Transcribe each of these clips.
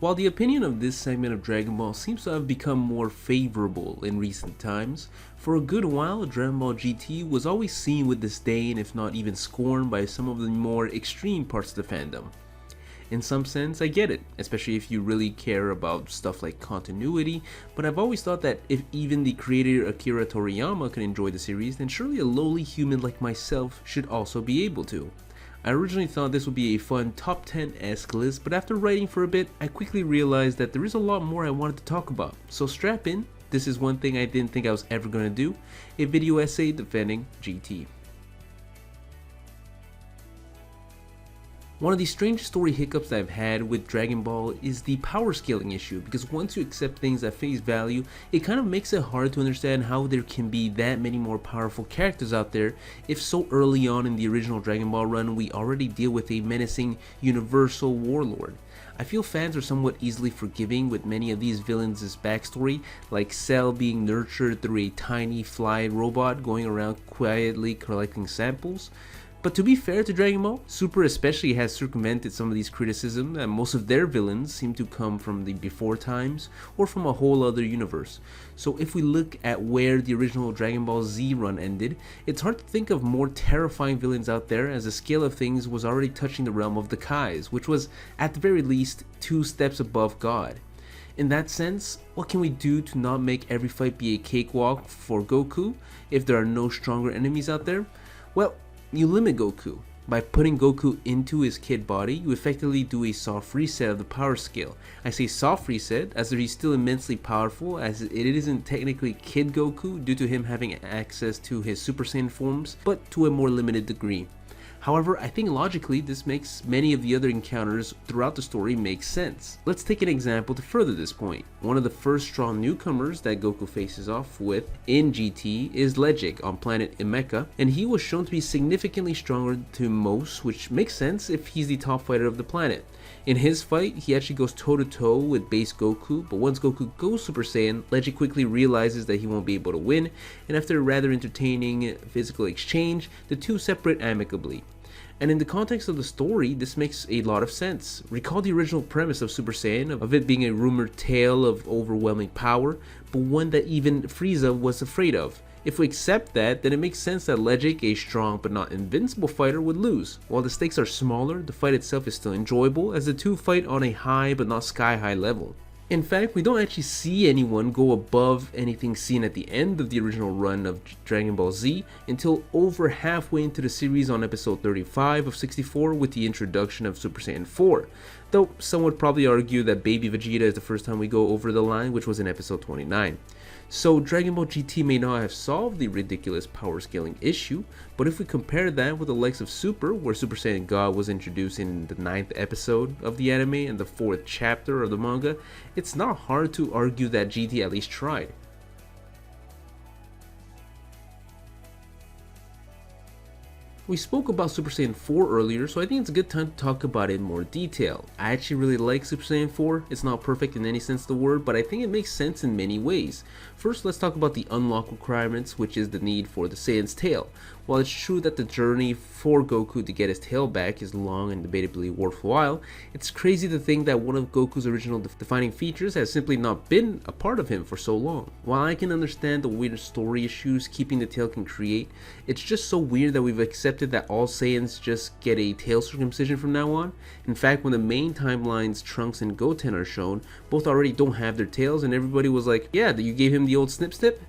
While the opinion of this segment of Dragon Ball seems to have become more favorable in recent times, for a good while Dragon Ball GT was always seen with disdain if not even scorn by some of the more extreme parts of the fandom. In some sense, I get it, especially if you really care about stuff like continuity, but I've always thought that if even the creator Akira Toriyama could enjoy the series, then surely a lowly human like myself should also be able to. I originally thought this would be a fun top 10-esque list, but after writing for a bit, I quickly realized that there is a lot more I wanted to talk about, so strap in. This is one thing I didn't think I was ever going to do, a video essay defending GT. One of the strangest story hiccups that I've had with Dragon Ball is the power scaling issue, because once you accept things at face value, it kind of makes it hard to understand how there can be that many more powerful characters out there if so early on in the original Dragon Ball run we already deal with a menacing universal warlord. I feel fans are somewhat easily forgiving with many of these villains' backstory, like Cell being nurtured through a tiny fly robot going around quietly collecting samples. But to be fair to Dragon Ball, Super especially has circumvented some of these criticisms, and most of their villains seem to come from the before times or from a whole other universe. So if we look at where the original Dragon Ball Z run ended, it's hard to think of more terrifying villains out there, as the scale of things was already touching the realm of the Kais, which was at the very least 2 steps above God. In that sense, what can we do to not make every fight be a cakewalk for Goku if there are no stronger enemies out there? Well, you limit Goku. By putting Goku into his kid body, you effectively do a soft reset of the power scale. I say soft reset as he's still immensely powerful, as it isn't technically Kid Goku due to him having access to his Super Saiyan forms, but to a more limited degree. However, I think logically this makes many of the other encounters throughout the story make sense. Let's take an example to further this point. One of the first strong newcomers that Goku faces off with in GT is Legic on planet Emeka, and he was shown to be significantly stronger to most, which makes sense if he's the top fighter of the planet. In his fight, he actually goes toe to toe with base Goku, but once Goku goes Super Saiyan, Legic quickly realizes that he won't be able to win, and after a rather entertaining physical exchange, the two separate amicably. And in the context of the story, this makes a lot of sense. Recall the original premise of Super Saiyan, of it being a rumored tale of overwhelming power, but one that even Frieza was afraid of. If we accept that, then it makes sense that Legic, a strong but not invincible fighter, would lose. While the stakes are smaller, the fight itself is still enjoyable, as the two fight on a high but not sky high level. In fact, we don't actually see anyone go above anything seen at the end of the original run of Dragon Ball Z until over halfway into the series on episode 35 of 64 with the introduction of Super Saiyan 4. Though some would probably argue that Baby Vegeta is the first time we go over the line, which was in episode 29. So Dragon Ball GT may not have solved the ridiculous power scaling issue, but if we compare that with the likes of Super, where Super Saiyan God was introduced in the 9th episode of the anime and the 4th chapter of the manga, it's not hard to argue that GT at least tried. We spoke about Super Saiyan 4 earlier, so I think it's a good time to talk about it in more detail. I actually really like Super Saiyan 4. It's not perfect in any sense of the word, but I think it makes sense in many ways. First, let's talk about the unlock requirements, which is the need for the Saiyan's tail. While it's true that the journey for Goku to get his tail back is long and debatably worthwhile, it's crazy to think that one of Goku's original defining features has simply not been a part of him for so long. While I can understand the weird story issues keeping the tail can create, it's just so weird that we've accepted that all Saiyans just get a tail circumcision from now on. In fact, when the main timelines Trunks and Goten are shown, both already don't have their tails, and everybody was like, yeah, you gave him the old snip snip?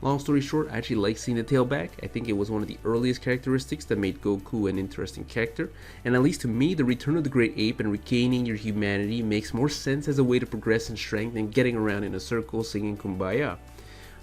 Long story short, I actually like seeing the tail back. I think it was one of the earliest characteristics that made Goku an interesting character, and at least to me, the return of the Great Ape and regaining your humanity makes more sense as a way to progress in strength than getting around in a circle singing Kumbaya.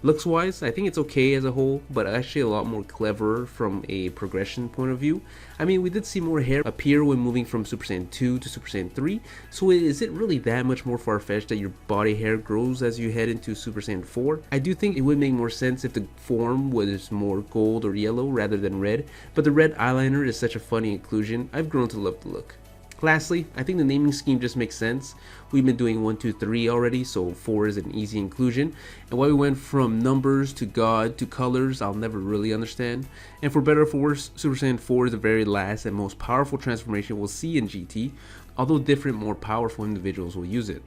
Looks wise, I think it's okay as a whole, but actually a lot more clever from a progression point of view. I mean, we did see more hair appear when moving from Super Saiyan 2 to Super Saiyan 3, so is it really that much more far-fetched that your body hair grows as you head into Super Saiyan 4? I do think it would make more sense if the form was more gold or yellow rather than red, but the red eyeliner is such a funny inclusion. I've grown to love the look. Lastly, I think the naming scheme just makes sense. We've been doing 1, 2, 3 already, so 4 is an easy inclusion. And why we went from numbers to God to colors, I'll never really understand. And for better or for worse, Super Saiyan 4 is the very last and most powerful transformation we'll see in GT, although different, more powerful individuals will use it.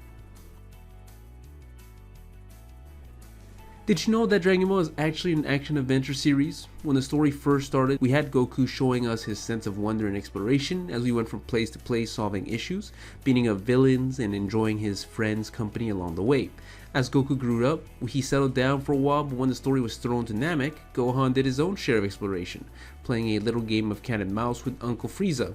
Did you know that Dragon Ball is actually an action-adventure series? When the story first started, we had Goku showing us his sense of wonder and exploration as we went from place to place solving issues, beating up villains, and enjoying his friends' company along the way. As Goku grew up, he settled down for a while, but when the story was thrown to Namek, Gohan did his own share of exploration, playing a little game of cat and mouse with Uncle Frieza.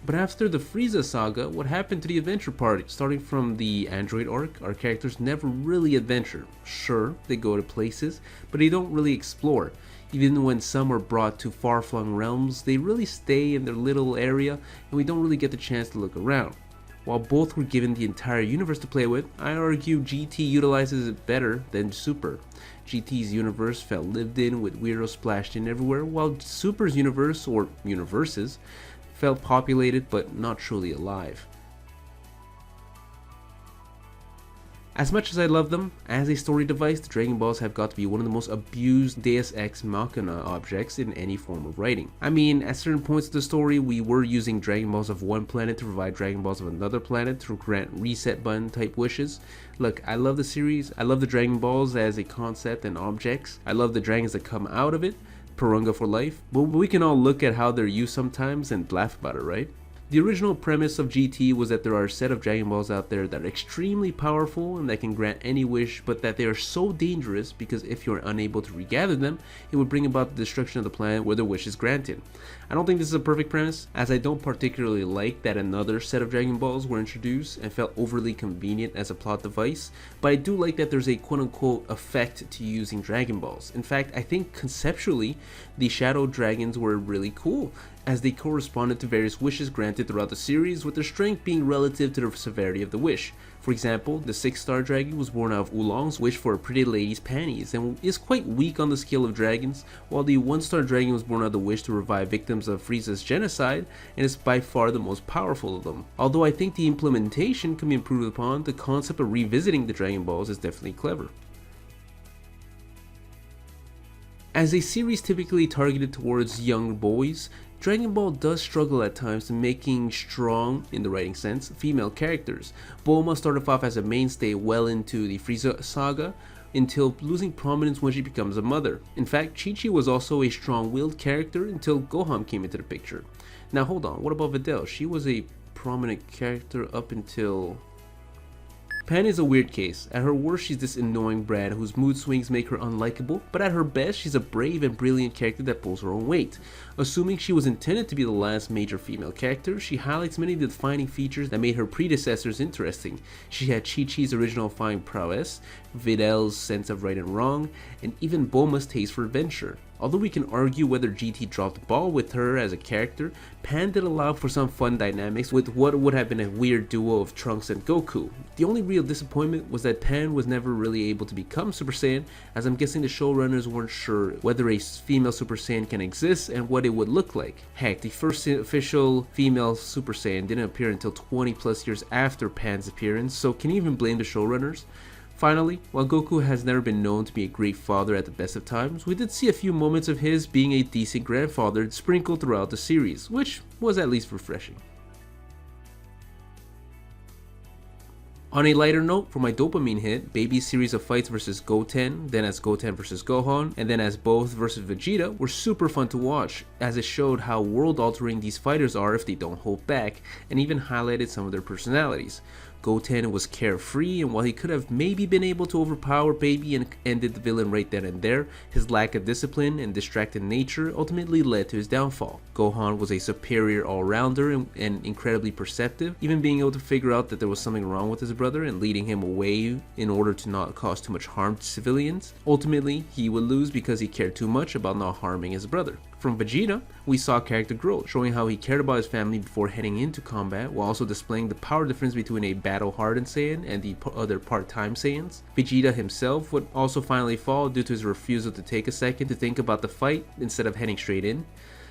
But after the Frieza saga, what happened to the adventure part? Starting from the Android arc, our characters never really adventure. Sure, they go to places, but they don't really explore. Even when some are brought to far-flung realms, they really stay in their little area, and we don't really get the chance to look around. While both were given the entire universe to play with, I argue GT utilizes it better than Super. GT's universe felt lived in with weirdos splashed in everywhere, while Super's universe, or universes, felt populated but not truly alive. As much as I love them, as a story device, the Dragon Balls have got to be one of the most abused Deus Ex Machina objects in any form of writing. I mean, at certain points of the story, we were using Dragon Balls of one planet to provide Dragon Balls of another planet to grant reset button type wishes. Look, I love the series, I love the Dragon Balls as a concept and objects, I love the dragons that come out of it, Purunga for life, but we can all look at how they're used sometimes and laugh about it, right? The original premise of GT was that there are a set of Dragon Balls out there that are extremely powerful and that can grant any wish, but that they are so dangerous because if you are unable to regather them, it would bring about the destruction of the planet where the wish is granted. I don't think this is a perfect premise, as I don't particularly like that another set of Dragon Balls were introduced and felt overly convenient as a plot device, but I do like that there's a quote-unquote effect to using Dragon Balls. In fact, I think conceptually, the Shadow Dragons were really cool, as they corresponded to various wishes granted throughout the series, with their strength being relative to the severity of the wish. For example, the 6-star dragon was born out of Oolong's wish for a pretty lady's panties and is quite weak on the scale of dragons, while the 1-star dragon was born out of the wish to revive victims of Frieza's genocide and is by far the most powerful of them. Although I think the implementation can be improved upon, the concept of revisiting the Dragon Balls is definitely clever. As a series typically targeted towards young boys, Dragon Ball does struggle at times in making strong, in the writing sense, female characters. Bulma started off as a mainstay well into the Frieza saga, until losing prominence when she becomes a mother. In fact, Chi-Chi was also a strong-willed character until Gohan came into the picture. Now hold on, what about Videl? She was a prominent character up until... Pan is a weird case. At her worst, she's this annoying brat whose mood swings make her unlikable, but at her best, she's a brave and brilliant character that pulls her own weight. Assuming she was intended to be the last major female character, she highlights many of the defining features that made her predecessors interesting. She had Chi-Chi's original fine prowess, Videl's sense of right and wrong, and even Bulma's taste for adventure. Although we can argue whether GT dropped the ball with her as a character, Pan did allow for some fun dynamics with what would have been a weird duo of Trunks and Goku. The only real disappointment was that Pan was never really able to become Super Saiyan, as I'm guessing the showrunners weren't sure whether a female Super Saiyan can exist and what it would look like. Heck, the first official female Super Saiyan didn't appear until 20 plus years after Pan's appearance, so can you even blame the showrunners? Finally, while Goku has never been known to be a great father at the best of times, we did see a few moments of his being a decent grandfather sprinkled throughout the series, which was at least refreshing. On a lighter note, for my dopamine hit, Baby's series of fights versus Goten, then as Goten versus Gohan, and then as both versus Vegeta were super fun to watch, as it showed how world-altering these fighters are if they don't hold back, and even highlighted some of their personalities. Goten was carefree, and while he could have maybe been able to overpower Baby and ended the villain right then and there, his lack of discipline and distracted nature ultimately led to his downfall. Gohan was a superior all-rounder and incredibly perceptive, even being able to figure out that there was something wrong with his brother and leading him away in order to not cause too much harm to civilians. Ultimately, he would lose because he cared too much about not harming his brother. From Vegeta, we saw character growth, showing how he cared about his family before heading into combat, while also displaying the power difference between a battle-hardened Saiyan and the other part-time Saiyans. Vegeta himself would also finally fall due to his refusal to take a second to think about the fight instead of heading straight in.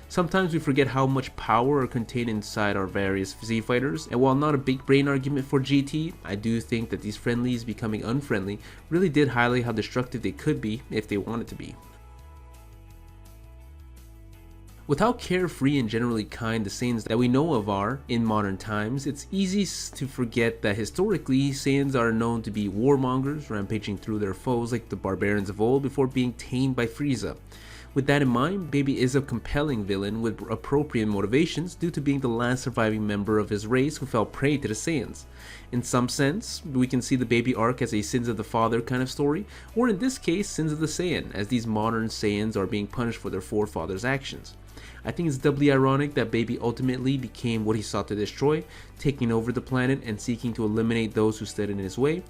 Sometimes we forget how much power are contained inside our various Z fighters, and while not a big brain argument for GT, I do think that these friendlies becoming unfriendly really did highlight how destructive they could be if they wanted to be. With how carefree and generally kind the Saiyans that we know of are in modern times, it's easy to forget that historically, Saiyans are known to be warmongers, rampaging through their foes like the barbarians of old before being tamed by Frieza. With that in mind, Baby is a compelling villain with appropriate motivations due to being the last surviving member of his race who fell prey to the Saiyans. In some sense, we can see the Baby arc as a sins of the father kind of story, or in this case, sins of the Saiyan, as these modern Saiyans are being punished for their forefathers' actions. I think it's doubly ironic that Baby ultimately became what he sought to destroy, taking over the planet and seeking to eliminate those who stood in his way.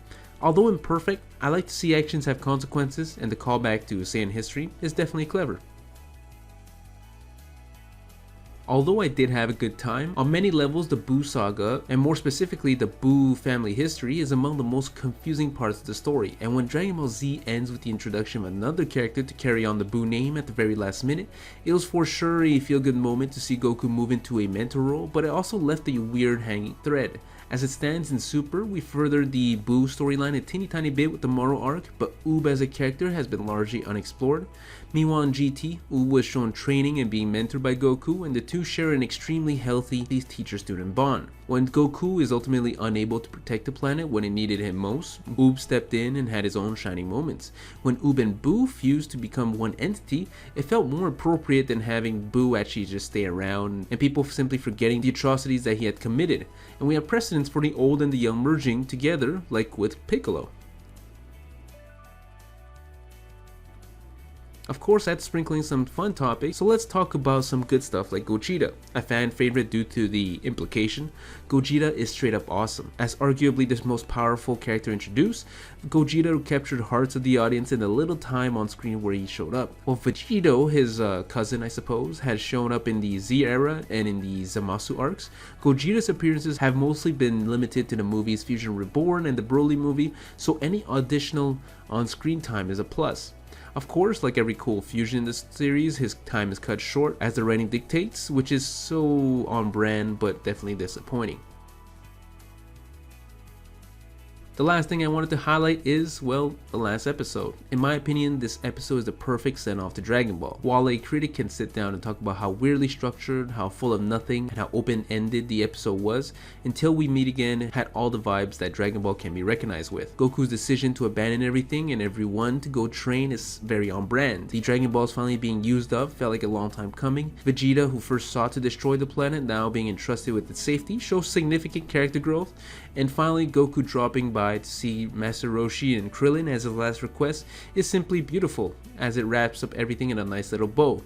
Although imperfect, I like to see actions have consequences, and the callback to Saiyan history is definitely clever. Although I did have a good time, on many levels the Buu saga, and more specifically the Buu family history, is among the most confusing parts of the story, and when Dragon Ball Z ends with the introduction of another character to carry on the Buu name at the very last minute, it was for sure a feel-good moment to see Goku move into a mentor role, but it also left a weird hanging thread. As it stands in Super, we furthered the Buu storyline a teeny tiny bit with the Moro arc, but Oob as a character has been largely unexplored. Meanwhile in GT, Oob was shown training and being mentored by Goku, and the two share an extremely healthy teacher-student bond. When Goku is ultimately unable to protect the planet when it needed him most, Oob stepped in and had his own shining moments. When Oob and Buu fused to become one entity, it felt more appropriate than having Buu actually just stay around and people simply forgetting the atrocities that he had committed. And we have precedents for the old and the young merging together, like with Piccolo. Of course, that's sprinkling some fun topics, so let's talk about some good stuff like Gogeta. A fan favorite due to the implication, Gogeta is straight up awesome. As arguably the most powerful character introduced, Gogeta captured hearts of the audience in the little time on screen where he showed up. While Vegito, his cousin I suppose, had shown up in the Z era and in the Zamasu arcs, Gogeta's appearances have mostly been limited to the movies Fusion Reborn and the Broly movie, so any additional on-screen time is a plus. Of course, like every cool fusion in this series, his time is cut short as the writing dictates, which is so on brand but definitely disappointing. The last thing I wanted to highlight is, well, the last episode. In my opinion, this episode is the perfect send-off to Dragon Ball. While a critic can sit down and talk about how weirdly structured, how full of nothing, and how open-ended the episode was, Until We Meet Again had all the vibes that Dragon Ball can be recognized with. Goku's decision to abandon everything and everyone to go train is very on brand. The Dragon Balls finally being used up felt like a long time coming. Vegeta, who first sought to destroy the planet, now being entrusted with its safety, shows significant character growth. And finally, Goku dropping by to see Master Roshi and Krillin as his last request is simply beautiful, as it wraps up everything in a nice little bow.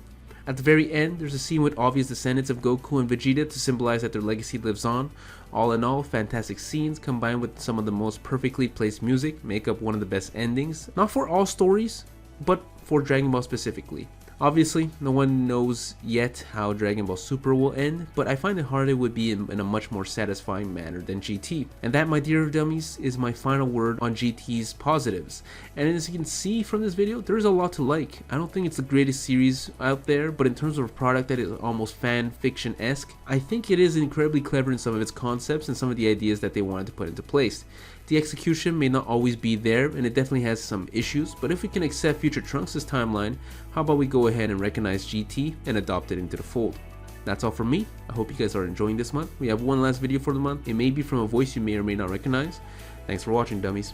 At the very end, there's a scene with obvious descendants of Goku and Vegeta to symbolize that their legacy lives on. All in all, fantastic scenes combined with some of the most perfectly placed music make up one of the best endings, not for all stories, but for Dragon Ball specifically. Obviously, no one knows yet how Dragon Ball Super will end, but I find it hard it would be in a much more satisfying manner than GT. And that, my dear dummies, is my final word on GT's positives. And as you can see from this video, there is a lot to like. I don't think it's the greatest series out there, but in terms of a product that is almost fan fiction-esque, I think it is incredibly clever in some of its concepts and some of the ideas that they wanted to put into place. The execution may not always be there, and it definitely has some issues, but if we can accept future Trunks' timeline, how about we go ahead and recognize GT and adopt it into the fold. That's all from me. I hope you guys are enjoying this month. We have one last video for the month. It may be from a voice you may or may not recognize. Thanks for watching, dummies.